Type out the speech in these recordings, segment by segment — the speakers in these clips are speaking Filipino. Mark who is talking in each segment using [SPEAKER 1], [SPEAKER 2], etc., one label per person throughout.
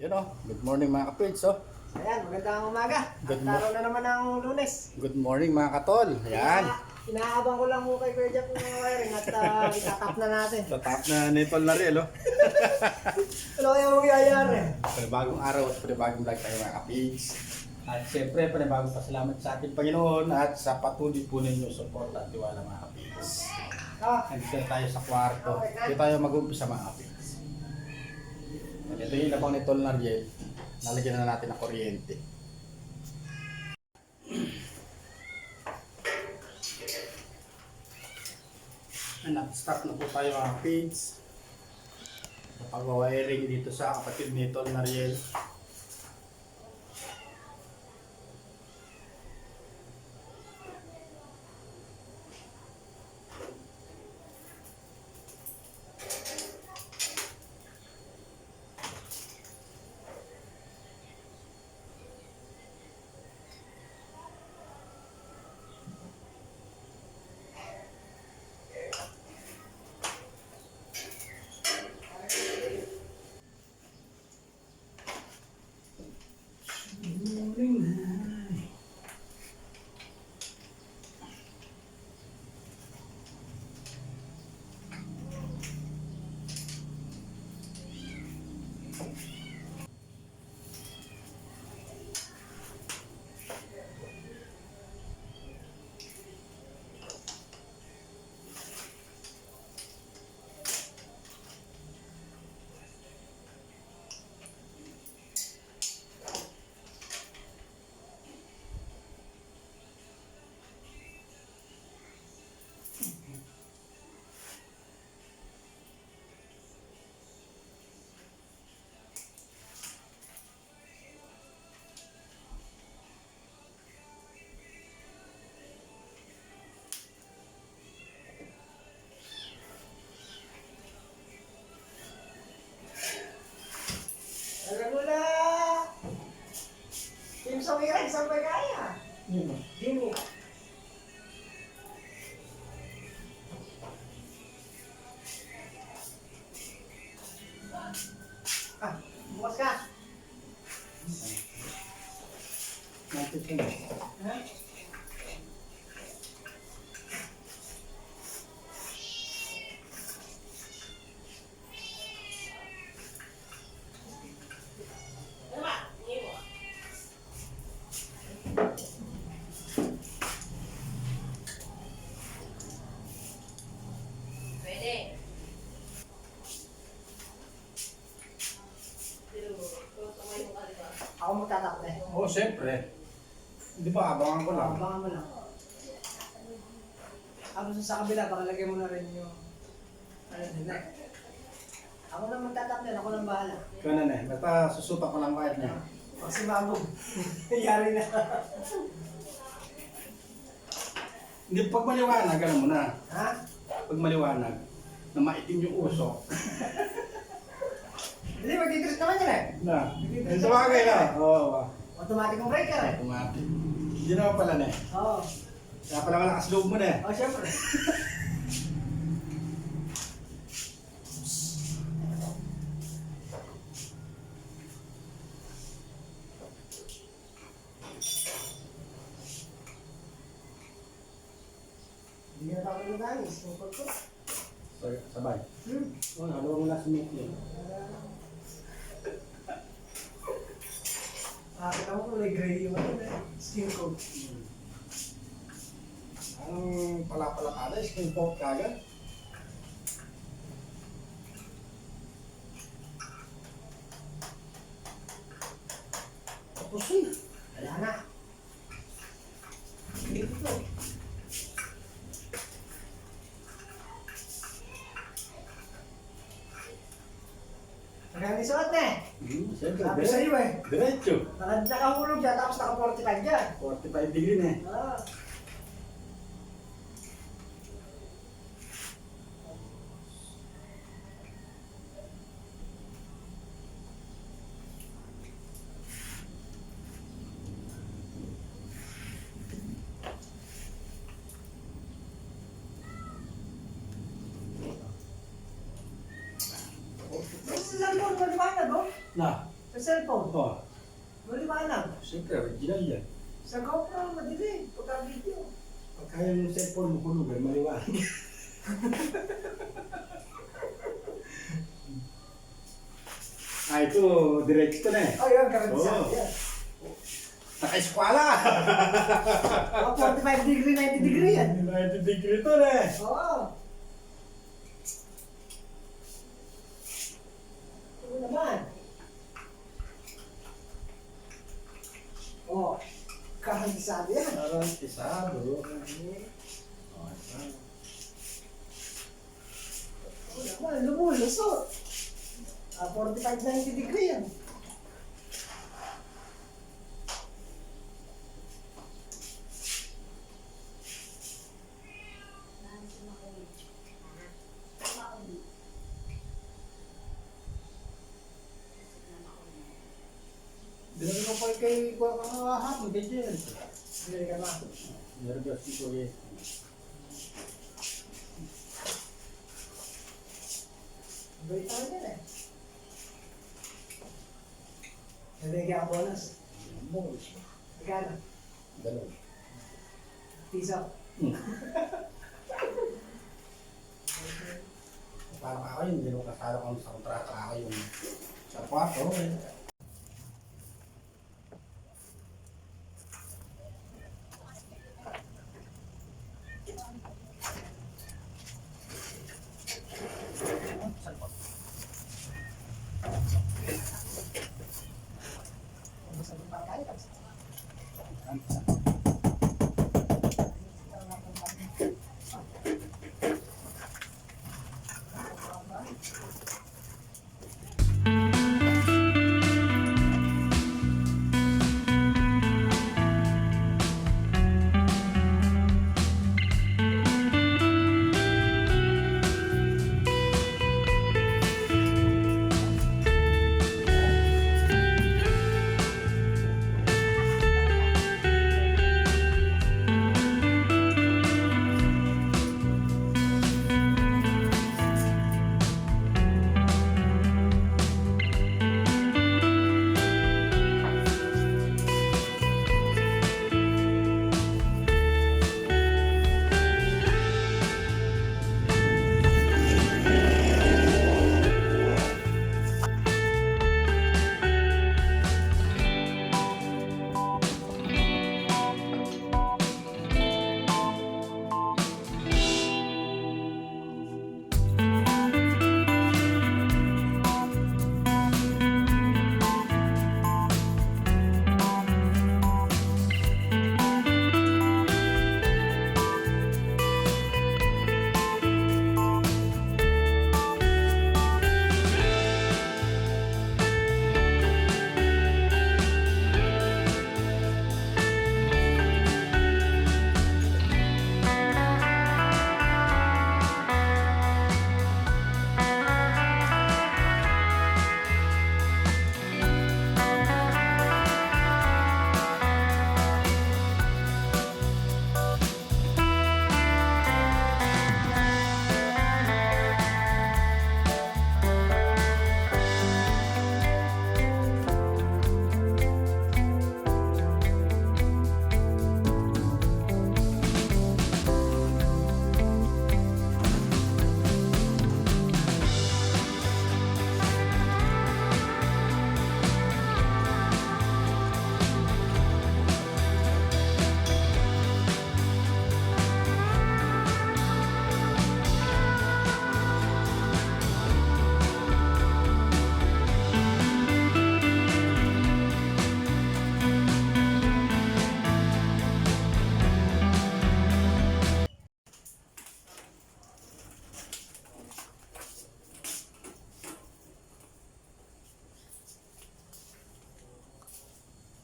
[SPEAKER 1] Yun oh, good morning mga kapids oh.
[SPEAKER 2] Ayan, magandang umaga.
[SPEAKER 1] Good
[SPEAKER 2] At araw na naman ng Lunes.
[SPEAKER 1] Good morning mga katol. Ayan.
[SPEAKER 2] Inaabang ko lang po kay Kuya Jack ng wiring at itatap na natin.
[SPEAKER 1] Tatap na nitol na rin oh.
[SPEAKER 2] Ano kaya mangyayari?
[SPEAKER 1] Panibagong araw at panibagong vlog tayo mga kapids. At siyempre panibagong pasalamat sa ating Panginoon at sa patuloy po ninyo support at tiwala mga kapids. Nandito na tayo sa kwarto. Dito tayo mag-umpisa mga kapids. Ito yung labang nitol na riel. Nalagyan na natin ng kuryente. Start na po tayo mga page. Pag-wiring dito sa kapatid nito na riel.
[SPEAKER 2] Alam mo na! Team sa wiring, saan ba kaya? Dini. Bukas ka. Ha? Ako magtatakbo eh.
[SPEAKER 1] Oh, siyempre. Di ba, abangan ko lang.
[SPEAKER 2] Abangan mo lang. Tapos sa kabila, baka lagay mo na rin yung ano nila. Ako lang magtatakbo, ako lang bahala.
[SPEAKER 1] Ganun eh, basta susupa ko lang kahit na.
[SPEAKER 2] Pag si Mabog, yari na.
[SPEAKER 1] Hindi, pag maliwanag, alam mo na.
[SPEAKER 2] Ha?
[SPEAKER 1] Pag maliwanag, na maitim yung usok.
[SPEAKER 2] Hindi, magtitris naman yun eh.
[SPEAKER 1] Na, yung sabagay na. Oo,
[SPEAKER 2] Automatic ang breaker eh.
[SPEAKER 1] automatic. Hindi naman pala na eh.
[SPEAKER 2] Oo.
[SPEAKER 1] Kaya pala malakas loob mo na eh.
[SPEAKER 2] Oh, syempre. Hindi na ako naganis. Tungkol ko.
[SPEAKER 1] Sabay. Oh, halawa mo na si Mickey.
[SPEAKER 2] Kita mo kulay gray yung ano eh. Skin coat.
[SPEAKER 1] Ang pala-pala kada, skin coat kagad.
[SPEAKER 2] Tapos yun. Wala na. Dito. Magandang suot na eh.
[SPEAKER 1] Siyempre,
[SPEAKER 2] Sabi sa'yo eh.
[SPEAKER 1] diretso.
[SPEAKER 2] Nakahulog dyan, tapos naka-45 dyan.
[SPEAKER 1] 45 degree na eh.
[SPEAKER 2] Ah.
[SPEAKER 1] Na,
[SPEAKER 2] Sa cellphone.
[SPEAKER 1] Oh,
[SPEAKER 2] Maliwanag.
[SPEAKER 1] siyempre, original yan.
[SPEAKER 2] Sa GoPro, madilim. Pagka-video.
[SPEAKER 1] Pagka yung cellphone mo hulugan, maliwanag. Ito, diretso na eh.
[SPEAKER 2] Oh, yun. Karamihan
[SPEAKER 1] Oo.
[SPEAKER 2] yan.
[SPEAKER 1] Naka-eskwala!
[SPEAKER 2] Oh, 45 degree, 90 degree yan.
[SPEAKER 1] 90 degree to na eh.
[SPEAKER 2] Oo. Ano naman? Oh, kahantisado yan.
[SPEAKER 1] Garantisado.
[SPEAKER 2] Ano naman? Lumulusot. 45, 90 degree yan.
[SPEAKER 1] Binigyan ko pa kay Kuya kakahapon kay Jen.
[SPEAKER 2] Hindi ka na.
[SPEAKER 1] Nervous ko eh.
[SPEAKER 2] Balik tayo din eh. Nabigyan ka ang bonus. Magkano?
[SPEAKER 1] Dalaw.
[SPEAKER 2] Piso.
[SPEAKER 1] Parang ako yun, hindi mo kasalo kung sa kontrata ako yung sa kwarto.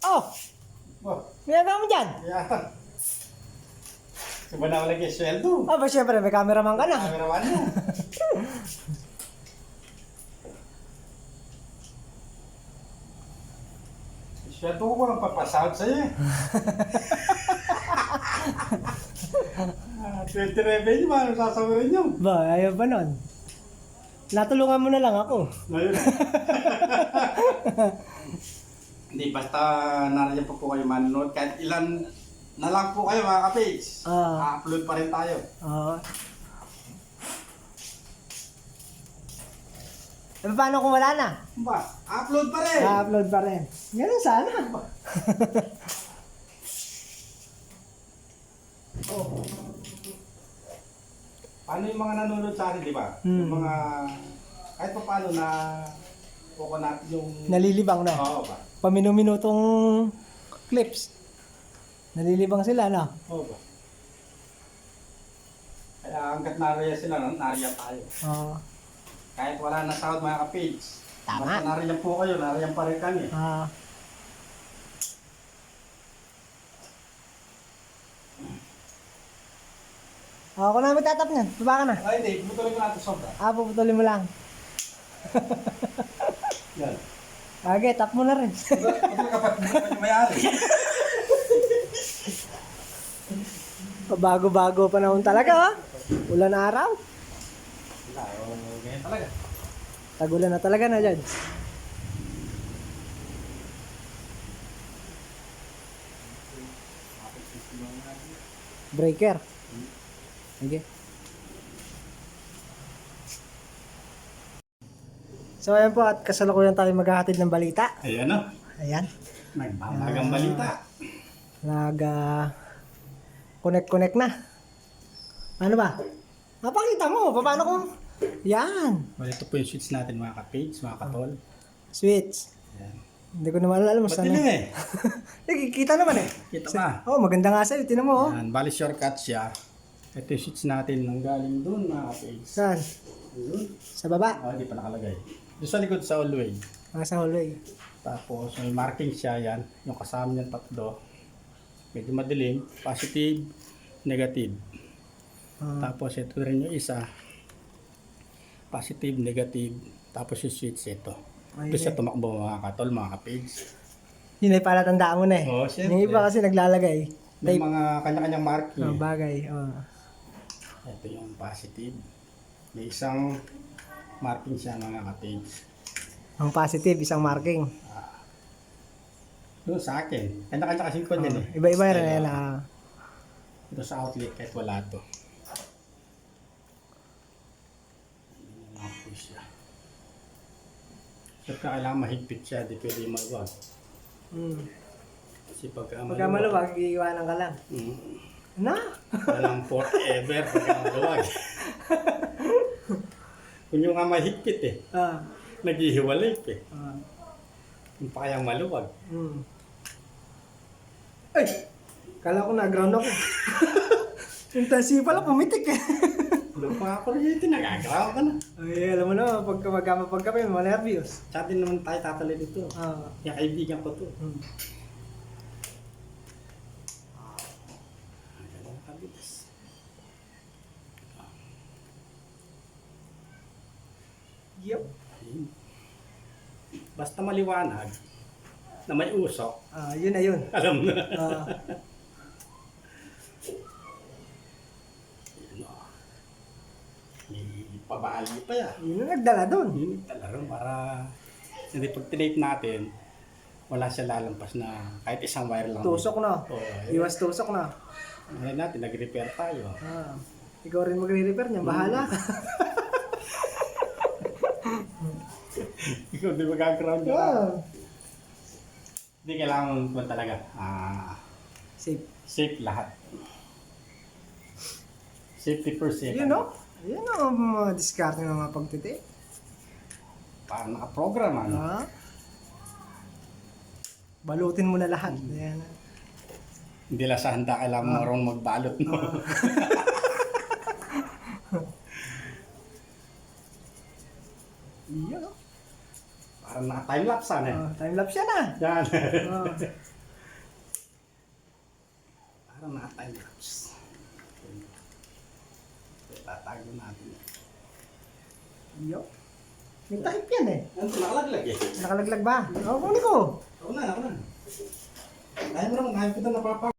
[SPEAKER 2] Oh!
[SPEAKER 1] Oh,
[SPEAKER 2] Ginagawa mo dyan?
[SPEAKER 1] yan. Diba na ako lagi sweldo?
[SPEAKER 2] Ah, ba syempre, may cameraman ka na.
[SPEAKER 1] Cameraman na. Sweldo ko walang papasahod sa'yo eh. 20 revenue ba? Ano sasabihin nyo?
[SPEAKER 2] Ba, ayaw ba nun? Natulungan mo na lang ako.
[SPEAKER 1] Ngayon. Hindi, basta nariyan pa po kayo manonood. Kahit ilan na lang po kayo mga ka-page. A-upload pa rin tayo.
[SPEAKER 2] Oo. Eh, paano kung wala na?
[SPEAKER 1] Ba, upload pa rin.
[SPEAKER 2] upload pa rin. Ganun sana.
[SPEAKER 1] Oh. Paano yung mga nanonood sa atin, di ba?
[SPEAKER 2] Hmm.
[SPEAKER 1] Yung mga, kahit pa paano na kuha natin yung...
[SPEAKER 2] Nalilibang na.
[SPEAKER 1] Oo ba?
[SPEAKER 2] Paminu-minutong clips. Nalilibang sila, no?
[SPEAKER 1] Oo ba? Kaya hanggat nariyan sila, nariyan tayo.
[SPEAKER 2] Oo.
[SPEAKER 1] Kahit wala na sahod mga ka-page.
[SPEAKER 2] Tama.
[SPEAKER 1] Basta nariyan po kayo, nariyan pa rin kami.
[SPEAKER 2] Ako na magtatap niyan. Baba ka na.
[SPEAKER 1] Ay, hindi. Putulin ko natin sobra.
[SPEAKER 2] Puputulin mo lang.
[SPEAKER 1] Yan.
[SPEAKER 2] Okay, tap mo na rin.
[SPEAKER 1] Putulin ka pa. Yung mayari.
[SPEAKER 2] Bago-bago panahon talaga, ha? Ulan na araw.
[SPEAKER 1] Wala, ganyan talaga.
[SPEAKER 2] Tagulan na talaga na dyan. Breaker. Sige. So ayan po at kasalukuyan tayo maghahatid ng balita.
[SPEAKER 1] Ayan o.
[SPEAKER 2] Ayan.
[SPEAKER 1] Nagbabagang balita.
[SPEAKER 2] Connect na. Ano ba? Mapakita mo. Paano kung... Yan.
[SPEAKER 1] Well, ito po yung switch natin mga ka-page, mga katol.
[SPEAKER 2] Switch.
[SPEAKER 1] Ayan.
[SPEAKER 2] Hindi ko naman alam.
[SPEAKER 1] Ba't dilim eh?
[SPEAKER 2] Kita naman eh.
[SPEAKER 1] Kita ka.
[SPEAKER 2] Oh, maganda nga sa'yo. Tinan mo oh.
[SPEAKER 1] Ayan, bali shortcut siya. Ito yung switch natin nang galing doon mga ka-page.
[SPEAKER 2] Saan?
[SPEAKER 1] Doon.
[SPEAKER 2] Sa baba?
[SPEAKER 1] Hindi pa nakalagay. Doon sa likod sa hallway.
[SPEAKER 2] Sa hallway.
[SPEAKER 1] Tapos may marking siya yan. Yung kasama niyang tatlo. Medyo madilim. Positive, negative. Tapos ito rin yung isa. Positive, negative. Tapos yung switch ito. Ito siya tumakbo mga katol, mga ka-page.
[SPEAKER 2] Yun ay pala tandaan mo na eh.
[SPEAKER 1] Oo, syempre.
[SPEAKER 2] Yung iba kasi naglalagay.
[SPEAKER 1] May mga kanya-kanyang marking.
[SPEAKER 2] Bagay.
[SPEAKER 1] Ito yung positive. May isang marking siya mga ka-page.
[SPEAKER 2] Ang positive, isang marking.
[SPEAKER 1] Doon sa akin. Kanya-kanya kasing kwan din eh.
[SPEAKER 2] Iba-iba rin yan.
[SPEAKER 1] Ito sa outlet kahit wala to. Siya. So kailangan mahigpit siya, di pwede maluwag. Kasi pagka
[SPEAKER 2] maluwag, iiwanan ka lang. Na?
[SPEAKER 1] Walang forever pagka maluwag. Kung yung nga mahigpit eh. Naghihiwalay eh. Yung pa kayang maluwag.
[SPEAKER 2] Ay! Kala ko na-ground ako. Yung tansi pala, pumitik eh.
[SPEAKER 1] Doon pa ako rin nagagawa ka na.
[SPEAKER 2] Ay, alam mo na, pagka magkapay, nervyos.
[SPEAKER 1] Sa atin naman tayo tatali dito. Yung kaibigan ko to.
[SPEAKER 2] Yup.
[SPEAKER 1] Basta maliwanag na may usok.
[SPEAKER 2] Yun na yun.
[SPEAKER 1] Alam na. Pabaali pa yan.
[SPEAKER 2] Yun ang nagdala doon.
[SPEAKER 1] Yun talaga para hindi pag tinate natin, wala siya lalampas na kahit isang wire lang.
[SPEAKER 2] Tusok na. Iwas tusok na.
[SPEAKER 1] Ngayon natin, nag-repair tayo.
[SPEAKER 2] Ikaw rin magre-repair niya. Bahala ka.
[SPEAKER 1] Ikaw di mag-ground ka. Hindi kailangan mo talaga.
[SPEAKER 2] Safe.
[SPEAKER 1] Safe lahat. Safety first.
[SPEAKER 2] Yun o. Yun o, mga diskarte ng mga pagtiti.
[SPEAKER 1] Parang naka-program ano.
[SPEAKER 2] Balutin mo na lahat. Ayan.
[SPEAKER 1] Hindi lang sa handa kailangan marunong magbalot. No?
[SPEAKER 2] Yun o.
[SPEAKER 1] Parang naka-timelapse ano.
[SPEAKER 2] Timelapse yan ah.
[SPEAKER 1] Yan. Parang naka-timelapse. Tatago natin.
[SPEAKER 2] Yo. May takip yan eh.
[SPEAKER 1] Ano, nakalaglag eh.
[SPEAKER 2] Nakalaglag ba? Kunin ko.
[SPEAKER 1] Ako na. Kaya mo naman, kaya kita napapag.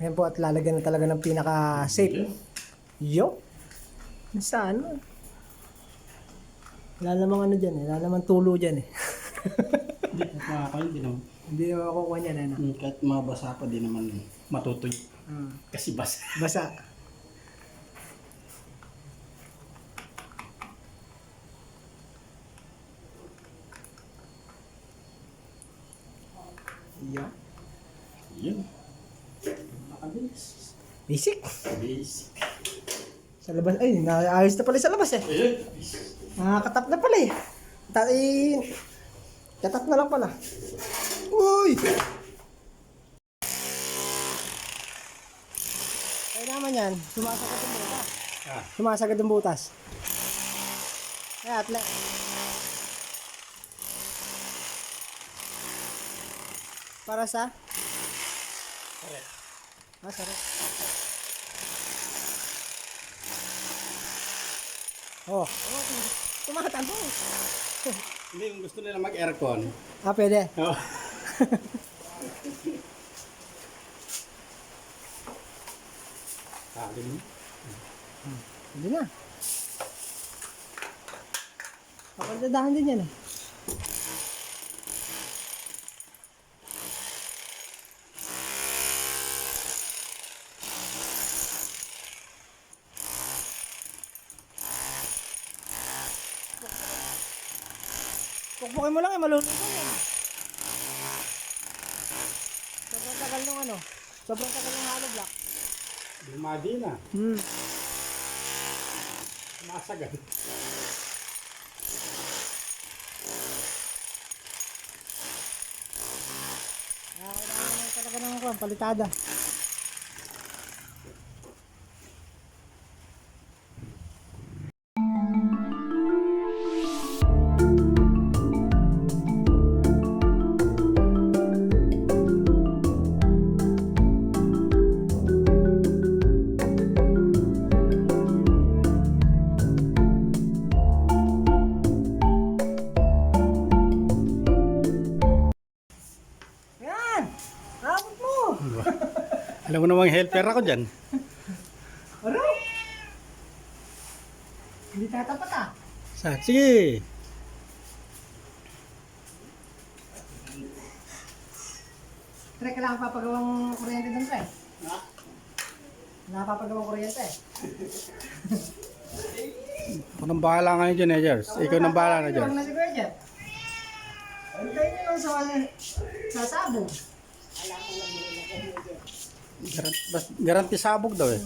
[SPEAKER 2] Ayan po at lalagyan na talaga ng pinaka-safe. Yo. Saan? Wala namang ano dyan eh. Wala namang tulo dyan eh.
[SPEAKER 1] Hindi, kahit makakain, hindi naman.
[SPEAKER 2] Hindi na makukuha niya na.
[SPEAKER 1] Kahit mabasa pa, di naman matutoy.
[SPEAKER 2] Hmm.
[SPEAKER 1] Kasi basa.
[SPEAKER 2] Basa. Yeah.
[SPEAKER 1] Yun. Nakabilis.
[SPEAKER 2] Basic.
[SPEAKER 1] Basic.
[SPEAKER 2] Sa labas, ay, naayos na pala sa labas eh.
[SPEAKER 1] Ayun.
[SPEAKER 2] Nakakatap na pala eh. Katap na lang pala. Uy! Kaya naman yan, sumasagad ang butas. Sumasagad ang butas. Kaya atle. Para sa?
[SPEAKER 1] Correct.
[SPEAKER 2] Sarap. Oh, tumatakbo.
[SPEAKER 1] Hindi, kung gusto nila mag-aircon.
[SPEAKER 2] Pwede.
[SPEAKER 1] Oh. Sabi mo?
[SPEAKER 2] Hindi na. Kapagdadahan din yan eh. Pukpukin mo lang eh, malulog eh. Sobrang tagal nung ano. Sobrang tagal ng hollow block.
[SPEAKER 1] Lumadi na. Masagad.
[SPEAKER 2] Kailangan talaga ng palitada. Yan! Abot mo!
[SPEAKER 1] Alam mo namang helper ako dyan.
[SPEAKER 2] Ano? Hindi tatapat ah.
[SPEAKER 1] Sige.
[SPEAKER 2] Tre, kailangan papagawang kuryente doon, Tre. Kailangan papagawang kuryente.
[SPEAKER 1] Ako nang bahala ngayon dyan eh, Jers. Ikaw nang bahala na dyan.
[SPEAKER 2] Huwag na si Kuya Jeff. Antayin nyo lang sa sabong.
[SPEAKER 1] Garanti sabog daw eh.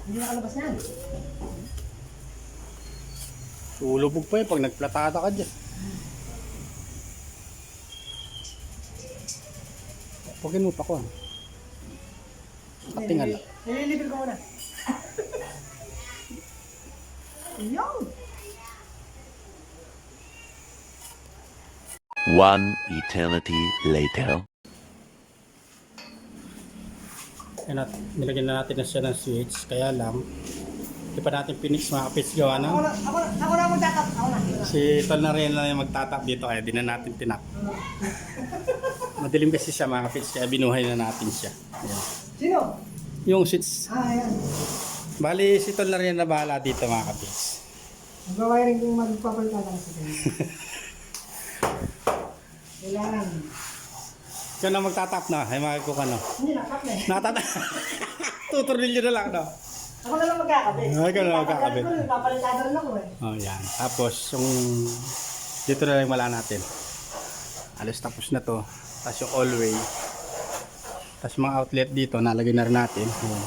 [SPEAKER 2] Hindi nakalabas yan.
[SPEAKER 1] Ulubog pa yun pag nagplatada ka dyan. Pagin mo pa ko. Patingal.
[SPEAKER 2] Nililipin ko muna. Yun!
[SPEAKER 3] One eternity later.
[SPEAKER 1] Nilagyan na natin na siya ng switch. Kaya lang, hindi pa natin finish mga kapits gawa na.
[SPEAKER 2] Ako na magtatap. Ako na.
[SPEAKER 1] Si Tol na rin na yung magtatap dito kaya di na natin tinap. Madilim kasi siya mga kapits kaya binuhay na natin siya. Ayan.
[SPEAKER 2] Sino?
[SPEAKER 1] Yung switch.
[SPEAKER 2] Ayan.
[SPEAKER 1] Bali si Tol na rin na bahala dito mga kapits.
[SPEAKER 2] Mag-wiring kung magpapalitan sa kanya. Kailangan.
[SPEAKER 1] Ikaw na magtatap na. Ay mga ka no.
[SPEAKER 2] Hindi, nakap na eh.
[SPEAKER 1] Natatap. Tutornilyo na lang no.
[SPEAKER 2] Ako na lang magkakabit.
[SPEAKER 1] Ikaw na magkakabit.
[SPEAKER 2] Papalitan rin ako eh.
[SPEAKER 1] Oh yan. Tapos yung dito na lang wala natin. Alas tapos na to. Tapos yung all-way. Tapos mga outlet dito nalagay na rin natin. Ayan.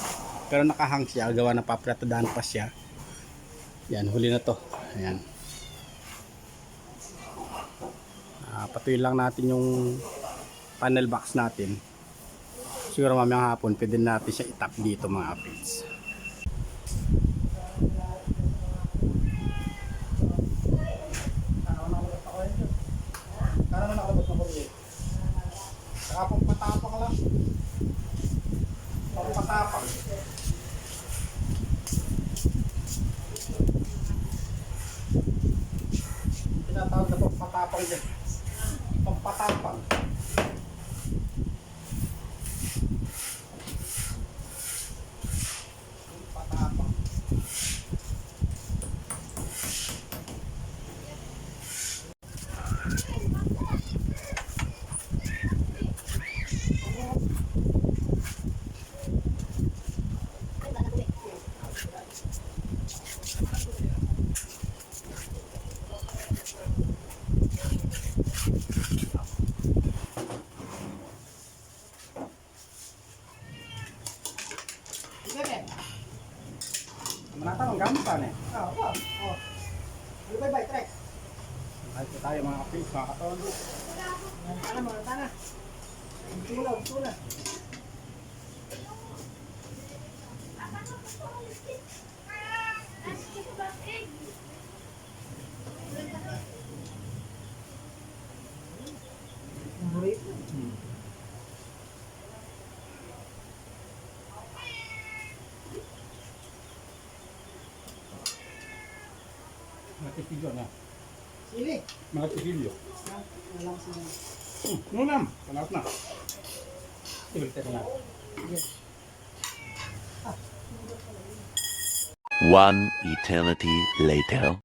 [SPEAKER 1] Pero nakahang siya. Gawa na papratadaan pa siya. Yan. Huli na to. Ayan. Patuloy lang natin yung panel box natin. Siguro mamayang hapon pwede natin siya itap dito mga apits. Para man nakabot na kuryente. Saka pampatapak lang. Pampatapak. Tinatawag na pampatapak dyan. Pampatapak.
[SPEAKER 2] Siyempre.
[SPEAKER 1] Manatang ang gamit pa na eh.
[SPEAKER 2] Oo. Ano ba, try.
[SPEAKER 1] Kahit po tayo mga kapis, mga katon.
[SPEAKER 2] Mga tana. Tula.
[SPEAKER 1] Mga tisilyo na.
[SPEAKER 2] Sili.
[SPEAKER 1] Mga tisilyo.
[SPEAKER 2] Walang sili.
[SPEAKER 1] Nunam. Panat na. Ibalik na.
[SPEAKER 3] One eternity later.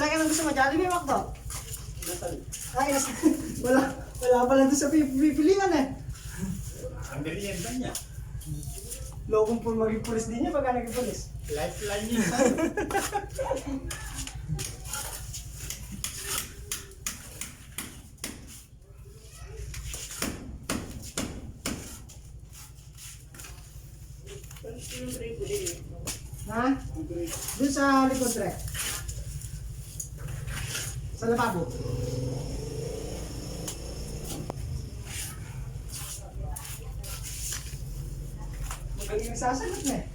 [SPEAKER 2] Try ka nang gusto mo, Jollibee, Macdo? Ay, wala pala doon sa pipilian eh.
[SPEAKER 1] Ang merienda niya.
[SPEAKER 2] Lokong po maging pulis din niya pagka naging pulis.
[SPEAKER 1] Lifeline niya.
[SPEAKER 2] Ha? Doon sa likod rek. Sa lababo. Magaling nagsasagot na eh.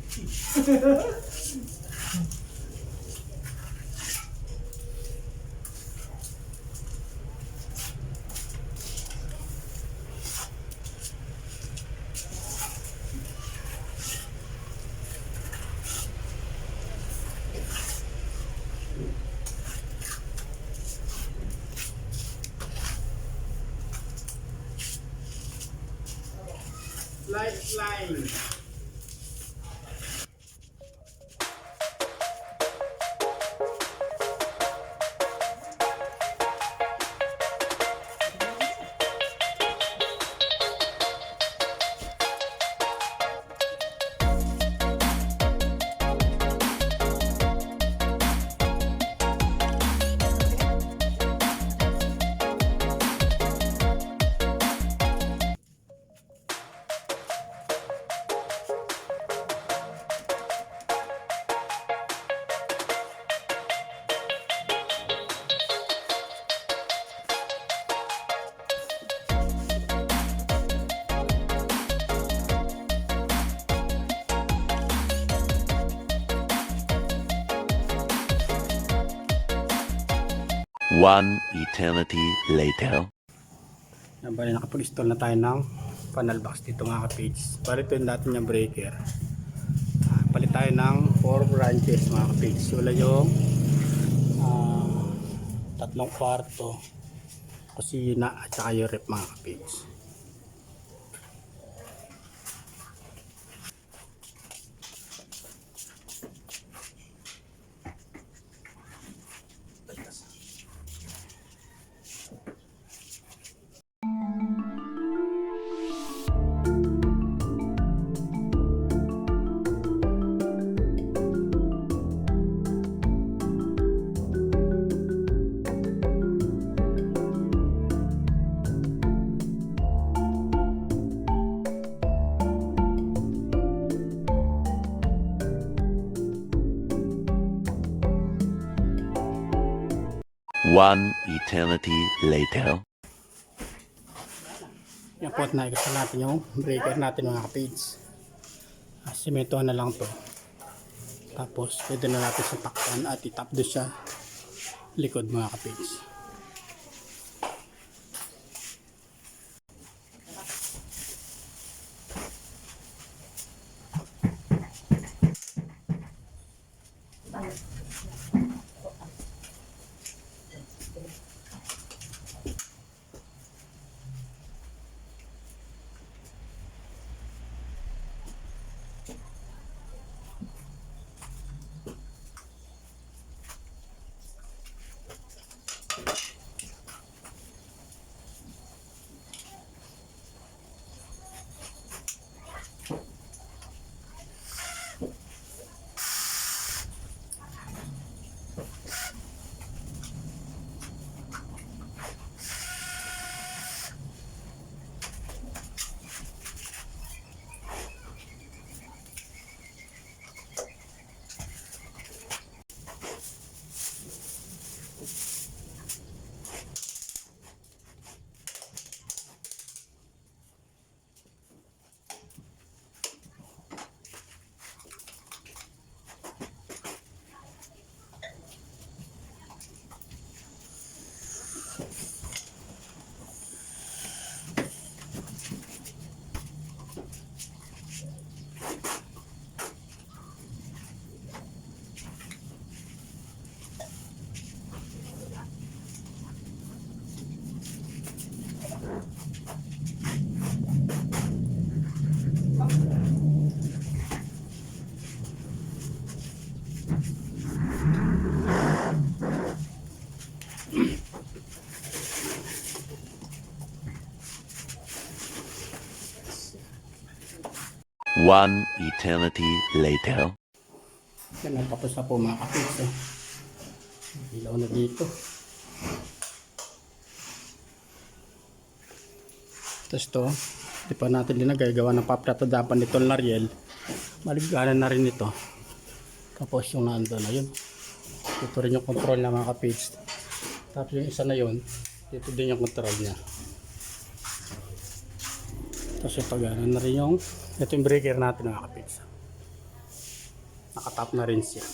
[SPEAKER 1] Lifeline.
[SPEAKER 3] One eternity later.
[SPEAKER 1] Bali, nakapag-install na tayo ng panel box dito mga ka-page. Palitin natin yung breaker. Palit tayo ng 4 branches mga ka-page. Wala yung 3 kwarto, kusina at saka yung rep mga ka-page.
[SPEAKER 3] One eternity later.
[SPEAKER 1] Yan po at naikasal natin yung breaker natin mga ka-page. Simentohan na lang to. Tapos pwede na natin sa takpan at itap doon sa likod mga ka-page.
[SPEAKER 3] One eternity later.
[SPEAKER 1] Yan, tapos na po mga kapigs. Ilaw na dito. Tapos to, di pa natin linagay. Gawa ng papratadapan nito ng Lariel. Maliganan na rin ito. Tapos yung nando na yun. Ito rin yung control na mga kapigs. Tapos yung isa na yun, dito din yung control niya. Tapos yung pagana na rin yung, ito yung breaker natin mga kapigs. Nakatap na rin siya.